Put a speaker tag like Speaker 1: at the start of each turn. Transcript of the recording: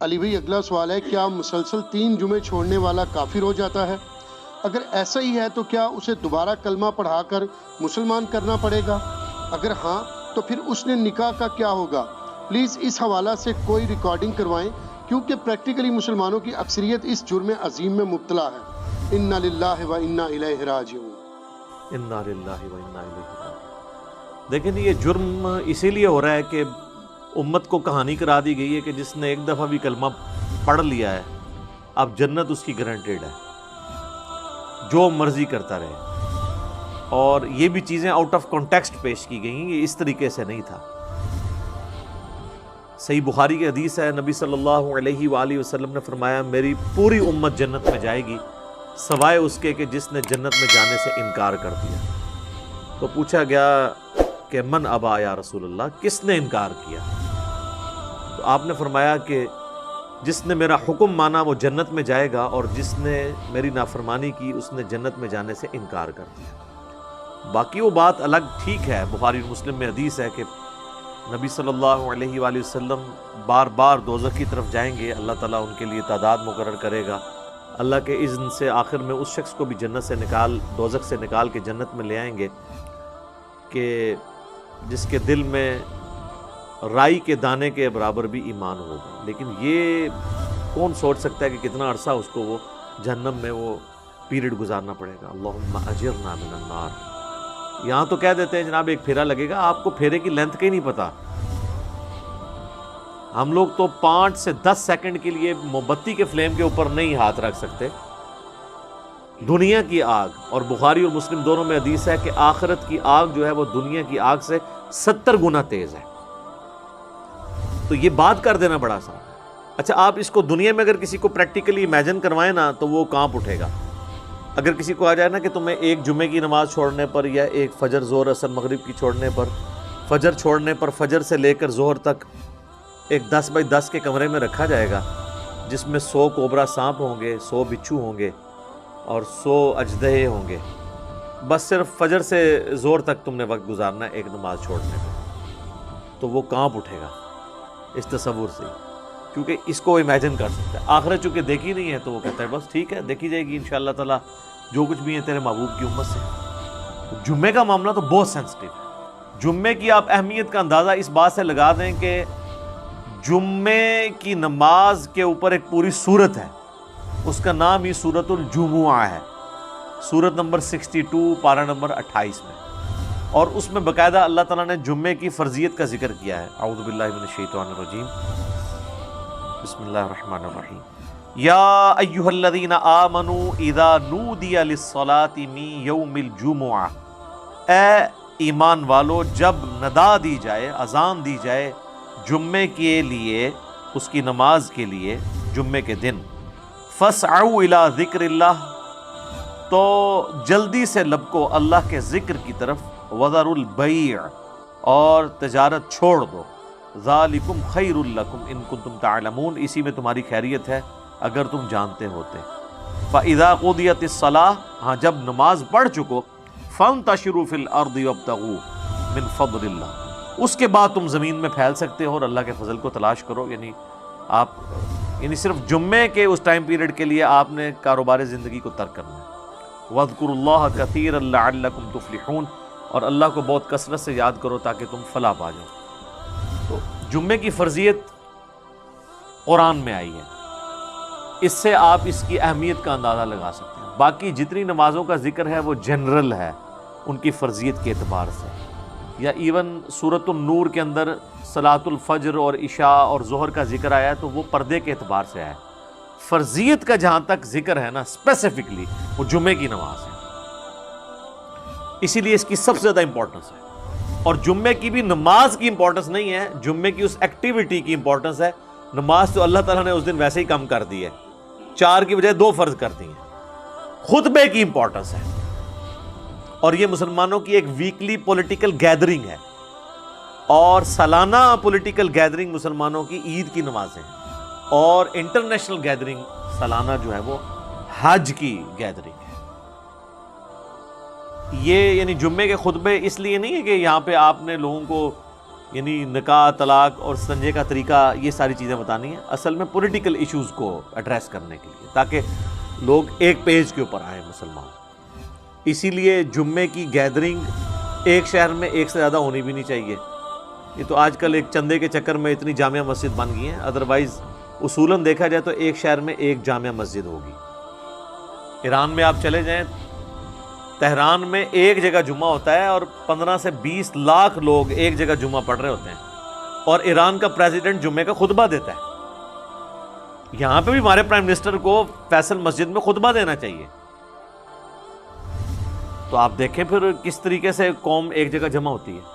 Speaker 1: علی بھائی اگلا سوال ہے، کیا مسلسل 3 جمعے چھوڑنے والا کافر ہو جاتا ہے؟ اگر ایسا ہی ہے تو کیا اسے دوبارہ کلمہ پڑھا کر مسلمان کرنا پڑے گا؟ اگر ہاں تو پھر اس نے نکاح کا کیا ہوگا؟ پلیز اس حوالہ سے کوئی ریکارڈنگ کروائیں، کیونکہ پریکٹیکلی مسلمانوں کی اکثریت اس جرم عظیم میں مبتلا ہے۔ انا للہ و انا الیہ راجعون۔
Speaker 2: انا للہ و انا الیہ راجعون۔ دیکھیں یہ جرم اسی لیے ہو رہا ہے کہ امت کو کہانی کرا دی گئی ہے کہ جس نے ایک دفعہ بھی کلمہ پڑھ لیا ہے اب جنت اس کی گارنٹیڈ ہے، جو مرضی کرتا رہے۔ اور یہ بھی چیزیں آؤٹ آف کانٹیکسٹ پیش کی گئی ہیں، یہ اس طریقے سے نہیں تھا۔ صحیح بخاری کی حدیث ہے، نبی صلی اللہ علیہ وآلہ وسلم نے فرمایا میری پوری امت جنت میں جائے گی سوائے اس کے کہ جس نے جنت میں جانے سے انکار کر دیا۔ تو پوچھا گیا کہ من ابا یا رسول اللہ، کس نے انکار کیا؟ تو آپ نے فرمایا کہ جس نے میرا حکم مانا وہ جنت میں جائے گا، اور جس نے میری نافرمانی کی اس نے جنت میں جانے سے انکار کر دیا۔ باقی وہ بات الگ ٹھیک ہے، بخاری اور مسلم میں حدیث ہے کہ نبی صلی اللہ علیہ وآلہ وسلم بار بار دوزخ کی طرف جائیں گے، اللہ تعالیٰ ان کے لیے تعداد مقرر کرے گا، اللہ کے اذن سے آخر میں اس شخص کو بھی جنت سے دوزخ سے نکال کے جنت میں لے آئیں گے کہ جس کے دل میں رائی کے دانے کے برابر بھی ایمان ہوگا۔ لیکن یہ کون سوچ سکتا ہے کہ کتنا عرصہ اس کو وہ جہنم میں وہ پیریڈ گزارنا پڑے گا۔ اللہم اجرنا من النار۔ یہاں تو کہہ دیتے ہیں جناب ایک پھیرا لگے گا، آپ کو پھیرے کی لینتھ کا ہی نہیں پتا۔ ہم لوگ تو 5 سے 10 سیکنڈ کے لیے موم بتی کے فلیم کے اوپر نہیں ہاتھ رکھ سکتے۔ دنیا کی آگ، اور بخاری اور مسلم دونوں میں حدیث ہے کہ آخرت کی آگ جو ہے وہ دنیا کی آگ سے 70 گنا تیز ہے۔ تو یہ بات کر دینا بڑا آسان ہے۔ اچھا آپ اس کو دنیا میں اگر کسی کو پریکٹیکلی امیجن کروائیں نا تو وہ کانپ اٹھے گا۔ اگر کسی کو آ جائے نا کہ تمہیں ایک جمعے کی نماز چھوڑنے پر، یا ایک فجر ظہر اثر مغرب کی چھوڑنے پر، فجر چھوڑنے پر فجر سے لے کر ظہر تک ایک 10 بائی 10 کے کمرے میں رکھا جائے گا جس میں 100 کوبرا سانپ ہوں گے، 100 بچھو ہوں گے اور 100 اژدہے ہوں گے، بس صرف فجر سے ظہر تک تم نے وقت گزارنا ہے ایک نماز چھوڑنے میں، تو وہ کانپ اٹھے گا اس تصور سے، کیونکہ اس کو امیجن کر سکتا ہے۔ آخرت چونکہ دیکھی نہیں ہے تو وہ کہتا ہے بس ٹھیک ہے دیکھی جائے گی انشاءاللہ تعالیٰ جو کچھ بھی ہے تیرے محبوب کی امت سے۔ جمعے کا معاملہ تو بہت سینسٹیو ہے۔ جمعے کی آپ اہمیت کا اندازہ اس بات سے لگا دیں کہ جمعے کی نماز کے اوپر ایک پوری سورت ہے، اس کا نام ہی سورۃ الجمعہ ہے، سورت نمبر 62 پارہ نمبر 28 میں، اور اس میں باقاعدہ اللہ تعالیٰ نے جمعے کی فرضیت کا ذکر کیا ہے۔ اعوذ باللہ من الشیطان الرجیم، بسم اللہ الرحمن الرحیم۔ یا ایہا الذین آمنوا اذا نودی للصلاۃ من یوم الجمعہ، اے ایمان والو جب ندا دی جائے، اذان دی جائے جمعے کے لیے، اس کی نماز کے لیے جمعے کے دن، فاسعوا الی ذکر اللہ، تو جلدی سے لبکو اللہ کے ذکر کی طرف، وذروا البیع، اور تجارت چھوڑ دو، ذالکم خیر لکم ان کنتم تعلمون، اسی میں تمہاری خیریت ہے اگر تم جانتے ہوتے۔ فاذا قضیت الصلاۃ، ہاں جب نماز پڑھ چکو، فانتشروا فی الارض وابتغوا من فضل اللہ، اس کے بعد تم زمین میں پھیل سکتے ہو اور اللہ کے فضل کو تلاش کرو۔ یعنی صرف جمعے کے اس ٹائم پیریڈ کے لیے آپ نے کاروبار زندگی کو ترک کرنا ہے۔ وَاذْكُرُوا اللَّهَ كَثِيرًا لَعَلَّكُمْ تُفْلِحُونَ، اور اللہ کو بہت کثرت سے یاد کرو تاکہ تم فلاح پا جاؤ۔ تو جمعے کی فرضیت قرآن میں آئی ہے، اس سے آپ اس کی اہمیت کا اندازہ لگا سکتے ہیں۔ باقی جتنی نمازوں کا ذکر ہے وہ جنرل ہے ان کی فرضیت کے اعتبار سے، یا ایون سورۃ النور کے اندر صلاۃ الفجر اور عشاء اور ظہر کا ذکر آیا ہے تو وہ پردے کے اعتبار سے آیا ہے۔ فرضیت کا جہاں تک ذکر ہے نا اسپیسیفکلی وہ جمعے کی نماز ہے، اسی لیے اس کی سب سے زیادہ امپورٹنس ہے۔ اور جمعے کی بھی نماز کی امپورٹنس نہیں ہے، جمعے کی اس ایکٹیویٹی کی امپورٹنس ہے۔ نماز تو اللہ تعالیٰ نے اس دن ویسے ہی کم کر دی ہے، 4 کی بجائے 2 فرض کر دی ہیں۔ خطبے کی امپورٹنس ہے، اور یہ مسلمانوں کی ایک ویکلی پولیٹیکل گیدرنگ ہے، اور سالانہ پولیٹیکل گیدرنگ مسلمانوں کی عید کی نمازیں ہیں، اور انٹرنیشنل گیدرنگ سالانہ جو ہے وہ حج کی گیدرنگ ہے۔ یہ یعنی جمعے کے خطبے اس لیے نہیں ہے کہ یہاں پہ آپ نے لوگوں کو یعنی نکاح، طلاق اور استنجے کا طریقہ، یہ ساری چیزیں بتانی ہیں، اصل میں پولیٹیکل ایشوز کو ایڈریس کرنے کے لیے، تاکہ لوگ ایک پیج کے اوپر آئیں مسلمان۔ اسی لیے جمعے کی گیدرنگ ایک شہر میں ایک سے زیادہ ہونی بھی نہیں چاہیے۔ یہ تو آج کل ایک چندے کے چکر میں اتنی جامع مسجد بن گئی ہیں، ادروائز اصولاً دیکھا جائے تو ایک شہر میں ایک جامع مسجد ہوگی۔ ایران میں آپ چلے جائیں، تہران میں ایک جگہ جمعہ ہوتا ہے اور 15 سے 20 لاکھ لوگ ایک جگہ جمعہ پڑھ رہے ہوتے ہیں، اور ایران کا پریزیڈنٹ جمعے کا خطبہ دیتا ہے۔ یہاں پہ بھی ہمارے پرائم منسٹر کو فیصل مسجد میں خطبہ دینا چاہیے۔ تو آپ دیکھیں پھر کس طریقے سے قوم ایک جگہ جمع ہوتی ہے۔